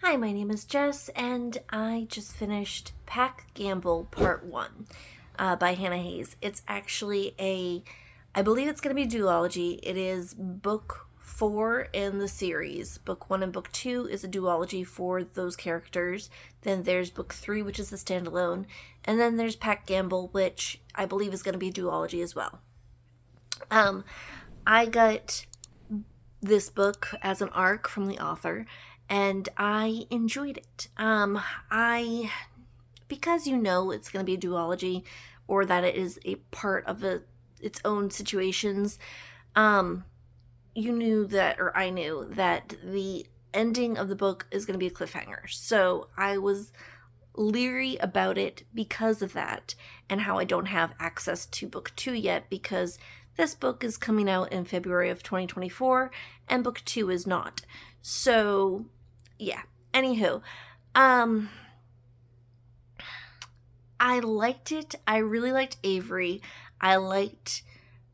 Hi, my name is Jess, and I just finished Pack Gamble Part 1 by Hannah Haze. It's actually I believe it's going to be a duology. It is book 4 in the series. Book 1 and book 2 is a duology for those characters. Then there's book 3, which is a standalone. And then there's Pack Gamble, which I believe is going to be a duology as well. I got this book as an arc from the author, and I enjoyed it. Because it's going to be a duology, or that it is a part of its own situations, I knew that the ending of the book is going to be a cliffhanger. So I was leery about it because of that, and how I don't have access to book 2 yet, because this book is coming out in February of 2024, and book 2 is not. So, yeah. Anywho, I liked it. I really liked Avery. I liked,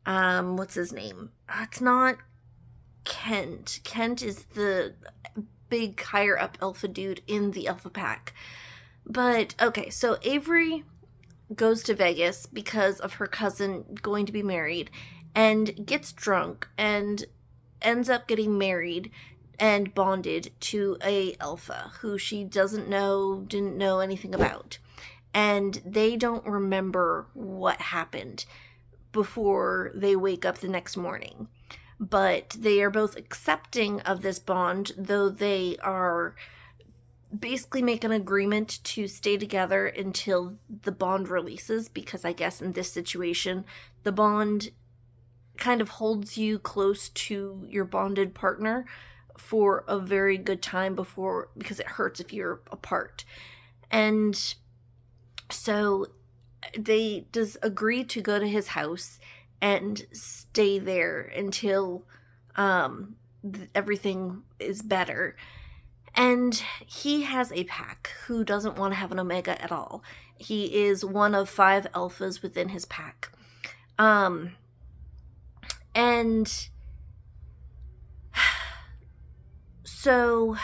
what's his name? It's not Kent. Kent is the big higher up alpha dude in the alpha pack. But, okay, so Avery goes to Vegas because of her cousin going to be married, and gets drunk and ends up getting married and bonded to a alpha who she didn't know anything about. And they don't remember what happened before they wake up the next morning. But they are both accepting of this bond, though they are basically make an agreement to stay together until the bond releases, because I guess in this situation, the bond kind of holds you close to your bonded partner for a very good time because it hurts if you're apart. And so they just agree to go to his house and stay there until everything is better. And he has a pack who doesn't want to have an Omega at all. He is one of 5 alphas within his pack. And so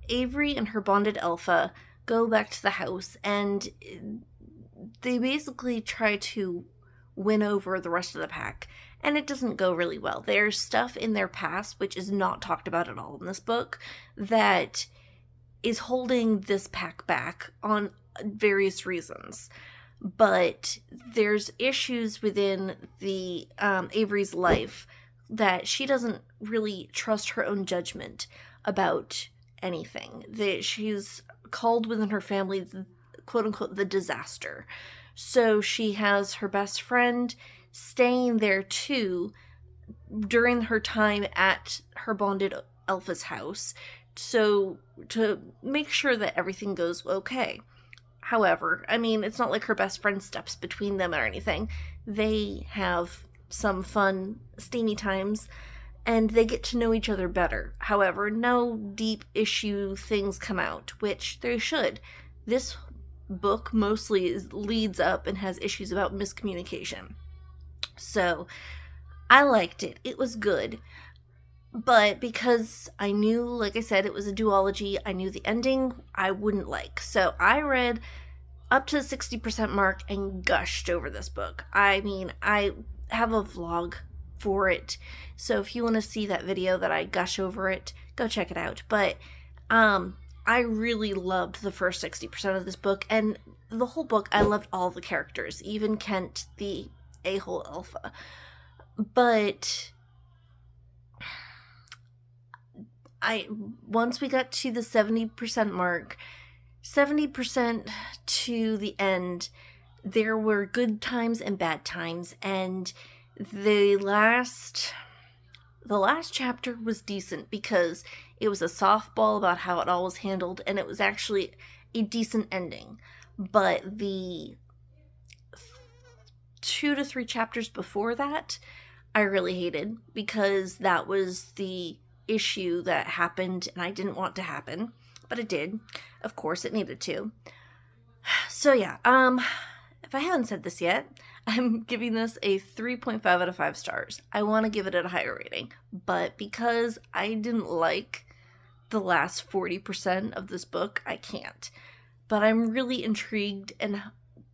Avery and her bonded alpha go back to the house, and they basically try to win over the rest of the pack. And it doesn't go really well. There's stuff in their past, which is not talked about at all in this book, that is holding this pack back on various reasons. But there's issues within the Avery's life that she doesn't really trust her own judgment about anything. She's called within her family, quote-unquote, the disaster. So she has her best friend staying there too during her time at her bonded alpha's house, so to make sure that everything goes okay. However, it's not like her best friend steps between them or anything. They have some fun, steamy times, and they get to know each other better. However, no deep issue things come out, which they should. This book mostly leads up and has issues about miscommunication. So, I liked it. It was good. But because I knew, like I said, it was a duology, I knew the ending I wouldn't like. So I read up to the 60% mark and gushed over this book. I have a vlog for it. So if you want to see that video that I gush over it, go check it out. But I really loved the first 60% of this book. And the whole book, I loved all the characters. Even Kent, the a-hole alpha. But once we got to the 70% mark, 70% to the end, there were good times and bad times, and the last chapter was decent because it was a softball about how it all was handled, and it was actually a decent ending. But the 2 to 3 chapters before that, I really hated, because that was the issue that happened and I didn't want to happen, but it did. Of course, it needed to. So yeah, if I haven't said this yet, I'm giving this a 3.5 out of 5 stars. I want to give it a higher rating, but because I didn't like the last 40% of this book. I can't. But I'm really intrigued and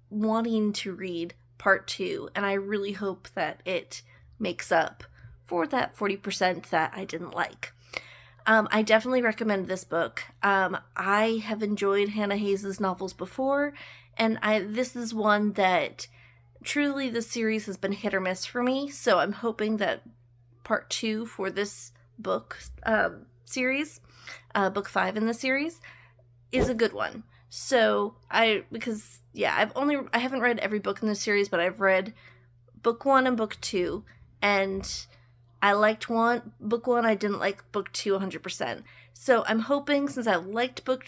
wanting to read part 2, and I really hope that it makes up for that 40% that I didn't like. I definitely recommend this book. I have enjoyed Hannah Haze's novels before, and this is one that truly the series has been hit or miss for me, so I'm hoping that part 2 for this book series, book 5 in the series, is a good one. So I haven't read every book in the series, but I've read book 1 and book 2, and I liked book 1, I didn't like book 2 100%. So I'm hoping, since I liked book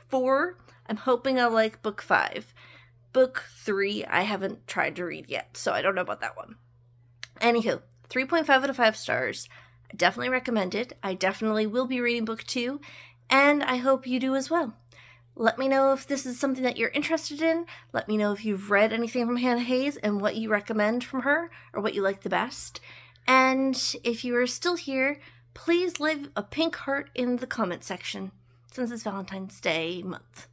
4, I'm hoping I like book 5. Book 3, I haven't tried to read yet, so I don't know about that one. Anywho, 3.5 out of 5 stars. I definitely recommend it. I definitely will be reading book 2, and I hope you do as well. Let me know if this is something that you're interested in. Let me know if you've read anything from Hannah Haze and what you recommend from her, or what you like the best. And if you are still here, please leave a pink heart in the comment section, since it's Valentine's Day month.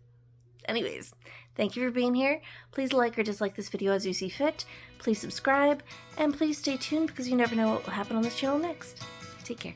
Anyways, thank you for being here. Please like or dislike this video as you see fit. Please subscribe, and please stay tuned because you never know what will happen on this channel next. Take care.